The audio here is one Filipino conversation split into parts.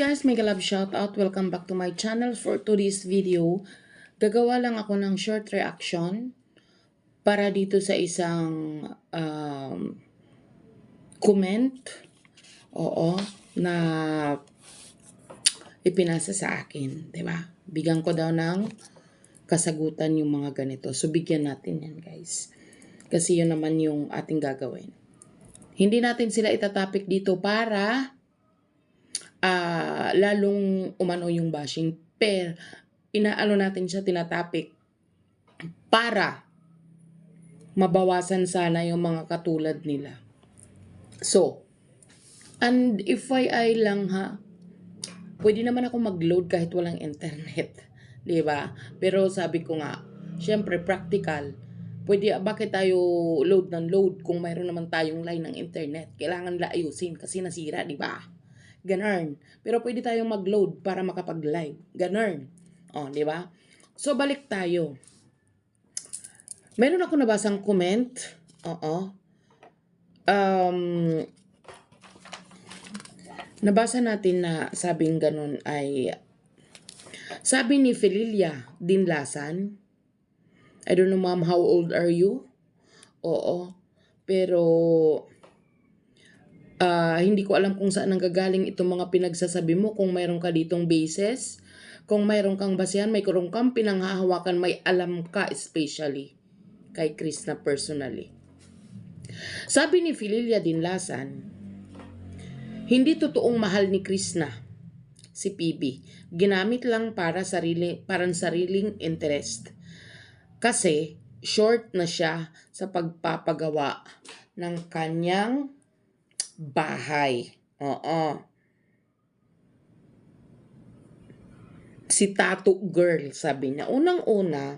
guys, mega love shout out. Welcome back to my channel. For today's video, gagawa lang ako ng short reaction para dito sa isang comment, na ipinasa sa akin, 'di ba? Bigyan ko daw ng kasagutan yung mga ganito. So bigyan natin yan, guys. Kasi yun naman yung ating gagawin. Hindi natin sila itatapik dito para lalong umano yung bashing. Pero, inaano natin siya, tinatapik para mabawasan sana yung mga katulad nila. So, and FYI lang ha, pwede naman ako mag-load kahit walang internet. Diba? Pero sabi ko nga, syempre practical. Pwede, bakit tayo load ng load kung mayroon naman tayong line ng internet? Kailangan nila ayusin kasi nasira, diba? Ganun. Pero pwede tayong mag-load para makapag-live. Ganun. Di ba? So, balik tayo. Meron ako nabasang comment. Nabasa natin na sabing ganun ay, sabi ni Felilia Dinlasan, I don't know ma'am, how old are you? Pero hindi ko alam kung saan nanggagaling itong mga pinagsasabi mo. Kung mayroon ka ditong basis, kung mayroon kang basihan, may kurong kang pinanghahawakan, may alam ka especially kay Krishna personally. Sabi ni Felilia Dinlasan, hindi totoong mahal ni Krishna si PB. Ginamit lang para sariling interest. Kasi short na siya sa pagpapagawa ng kanyang bahay. Si Tattoo Girl, sabi niya. Unang-una,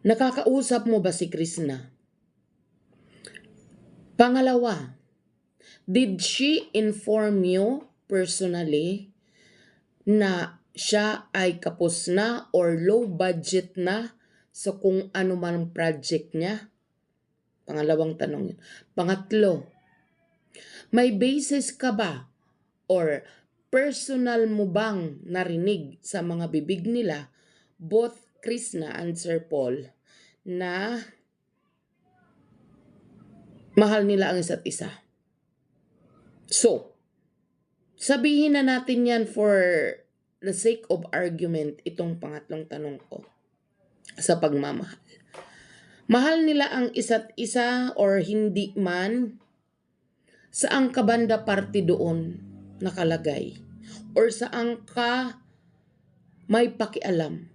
nakakausap mo ba si Krishna? Pangalawa, did she inform you personally na siya ay kapos na or low budget na sa kung ano man project niya? Pangalawang tanong yun. Pangatlo, may basis ka ba or personal mo bang narinig sa mga bibig nila, both Krishna and Sir Paul, na mahal nila ang isa't isa? So, sabihin na natin yan for the sake of argument, itong pangatlong tanong ko sa pagmamahal. Mahal nila ang isa't isa or hindi man, saan ka banda parte doon nakalagay? Or saan ka may pakialam?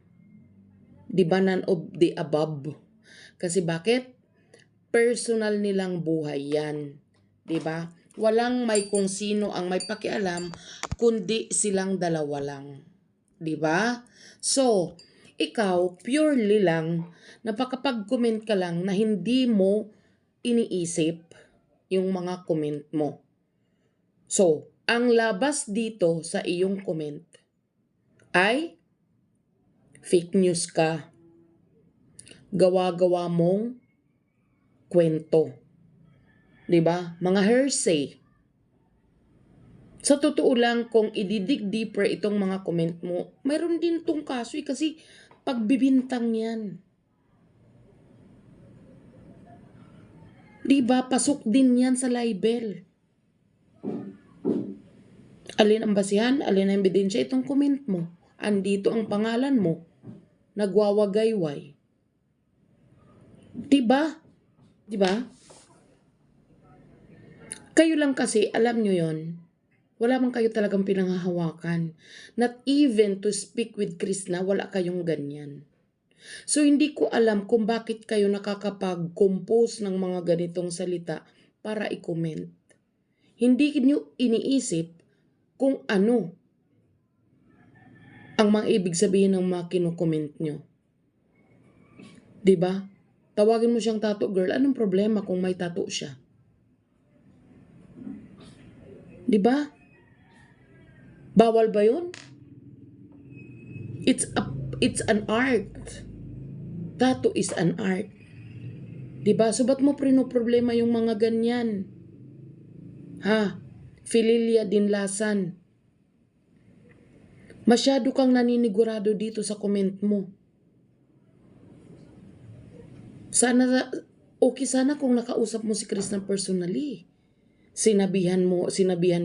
Di ba none of the above? Kasi bakit? Personal nilang buhay yan. Di ba? Walang may kung sino ang may pakialam, kundi silang dalawa lang. Di ba? So, ikaw, purely lang, napakapag-comment ka lang na hindi mo iniisip yung mga comment mo. So, ang labas dito sa iyong comment ay fake news ka. Gawa-gawa mong kwento. Diba? Mga hearsay. Sa totoo lang, kung ididig deeper itong mga comment mo, mayroon din tong kaso kasi pagbibintang yan. Diba? Pasok din yan sa libel. Alin ang basihan, alin ang ebidensya itong comment mo. Andito ang pangalan mo. Nagwawagayway. Diba? Diba? Kayo lang kasi, alam nyo yon, wala man kayo talagang pinanghahawakan. Not even to speak with Krishna, wala kayong ganyan. So, hindi ko alam kung bakit kayo nakakapag-compose ng mga ganitong salita para i-comment. Hindi nyo iniisip kung ano ang mga ibig sabihin ng mga kinukomment nyo. Diba? Tawagin mo siyang tattoo girl. Anong problema kung may tattoo siya? Diba? Bawal ba yun? It's an art. Tattoo is an art. Diba? So ba't mo problema yung mga ganyan? Ha? Fililia Dinlasan, masyado kang naninigurado dito sa comment mo. Okay sana kung nakausap mo si Krishna personally. Sinabihan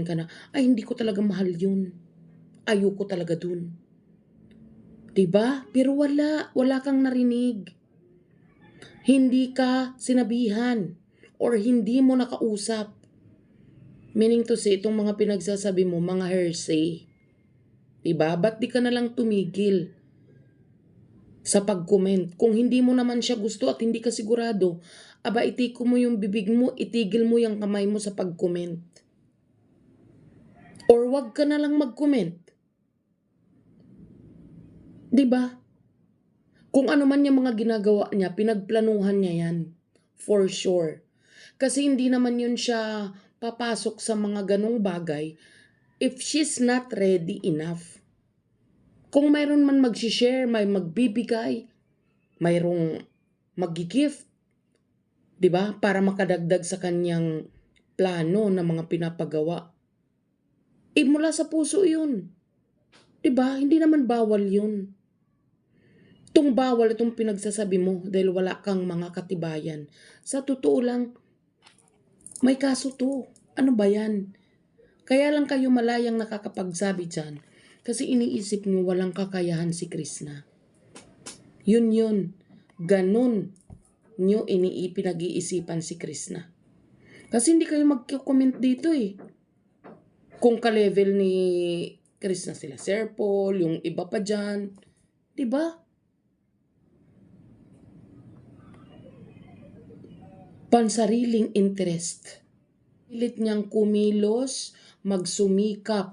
ka na, ay hindi ko talaga mahal yun. Ayoko talaga dun. Diba? Pero wala kang narinig. Hindi ka sinabihan or hindi mo nakausap. Meaning to say, itong mga pinagsasabi mo, mga hearsay. Diba? Ba't di ka na lang tumigil sa pag-comment? Kung hindi mo naman siya gusto at hindi ka sigurado, aba itiko mo yung bibig mo, itigil mo yung kamay mo sa pag-comment. Or wag ka na lang mag-comment. Diba? Kung ano man yung mga ginagawa niya, pinagplanuhan niya yan. For sure. Kasi hindi naman yun siya papasok sa mga ganong bagay if she's not ready enough. Kung mayroon man mag-share, may magbibigay, mayroong mag-gift, diba? Para makadagdag sa kanyang plano na mga pinapagawa. Mula sa puso yun. Diba? Hindi naman bawal yun. Itong bawal itong pinagsasabi mo dahil wala kang mga katibayan. Sa totoo lang, may kaso to. Ano ba yan? Kaya lang kayo malayang nakakapagsabi dyan kasi iniisip nyo walang kakayahan si Krishna. Yun. Ganun nyo pinag-iisipan si Krishna. Kasi hindi kayo mag-comment dito eh. Kung ka-level ni Krishna sila, Sir Paul, yung iba pa dyan. Diba? Pansariling interest. Pilit niyang kumilos, magsumikap.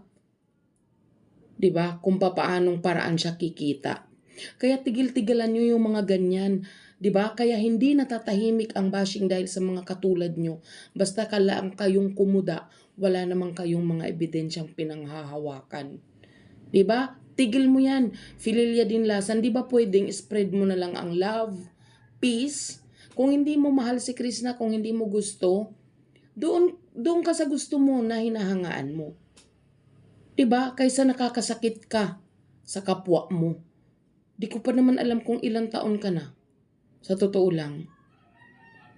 Diba? Kung papaanong paraan siya kikita. Kaya tigil-tigilan niyo yung mga ganyan. Diba? Kaya hindi natatahimik ang bashing dahil sa mga katulad nyo. Basta lang kayong kumuda, wala namang kayong mga ebidensyang pinanghahawakan. Diba? Tigil mo yan. Fililia Dinlasan, diba pwedeng spread mo na lang ang love, peace? Kung hindi mo mahal si Krishna, kung hindi mo gusto, doon ka sa gusto mo na hinahangaan mo. Diba? Kaysa nakakasakit ka sa kapwa mo. Di ko pa naman alam kung ilang taon ka na. Sa totoo lang.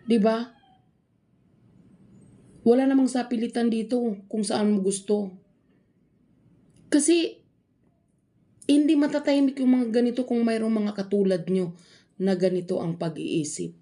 Diba? Wala namang sapilitan dito kung saan mo gusto. Kasi hindi matatahimik yung mga ganito kung mayroong mga katulad nyo na ganito ang pag-iisip.